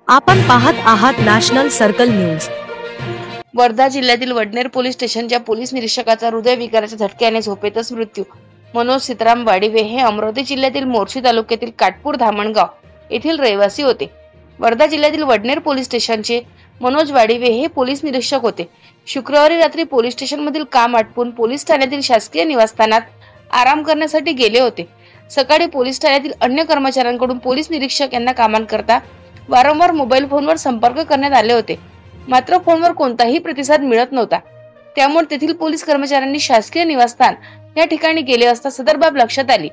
आपण पाहत आहात नॅशनल सर्कल न्यूज। वर्धा जिल्ह्यातील वडनेर पोलीस स्टेशनच्या पोलीस निरीक्षकाचा हृदयविकाराच्या झटक्याने झोपेतच मृत्यू। मनोज सीताराम वाडिवे हे अमरावती जिल्ह्यातील मोर्शी तालुक्यातील काटपूर धामणगाव येथील रहिवासी होते। वर्धा जिल्ह्यातील वडनेर पोलीस स्टेशनचे मनोज वाडिवे हे पोलीस निरीक्षक होते। शुक्रवारी रात्री पोलीस स्टेशनमधील काम आटपून पोलीस ठाण्यातील शासकीय निवासस्थानात आराम करण्यासाठी गेले होते। सकाळी पोलीस ठाण्यातील अन्य कर्मचाऱ्यांकडून पोलीस निरीक्षक यांना कामांकरता वारंवार मोबाईल फोनवर संपर्क करण्यात आले होते, मात्र फोनवर कोणताही प्रतिसाद मिळत नव्हता। त्यामुळे तेथील पोलीस कर्मचाऱ्यांनी शासकीय निवासस्थान या ठिकाणी गेले असता सदर बाब लक्षात आली।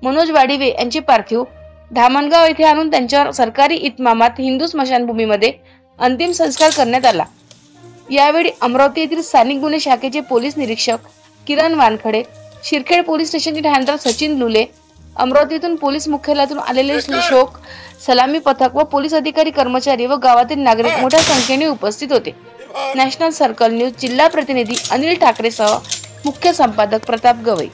मनोज वाडिवे यांचे पार्थिव धामणगाव येथे आणून त्यांच्यावर सरकारी इतमामात हिंदू स्मशानभूमीमध्ये अंतिम संस्कार करण्यात आला। यावेळी अमरावती येथील स्थानिक गुन्हे शाखेचे पोलीस निरीक्षक किरण वानखडे, शिरखेड पोलीस स्टेशनचे ठाणेदार सचिन लुले, अमरावतीतून पोलीस मुख्यालयातून आलेले शोक सलामी पथक व पोलीस अधिकारी कर्मचारी व गावातील नागरिक मोठ्या संख्येने उपस्थित होते। नॅशनल सर्कल न्यूज जिल्हा प्रतिनिधी अनिल ठाकरेसह मुख्य संपादक प्रताप गवई।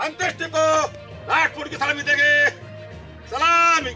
अंत्येष्टि को 8 फुट की सलामी देंगे। सलामी।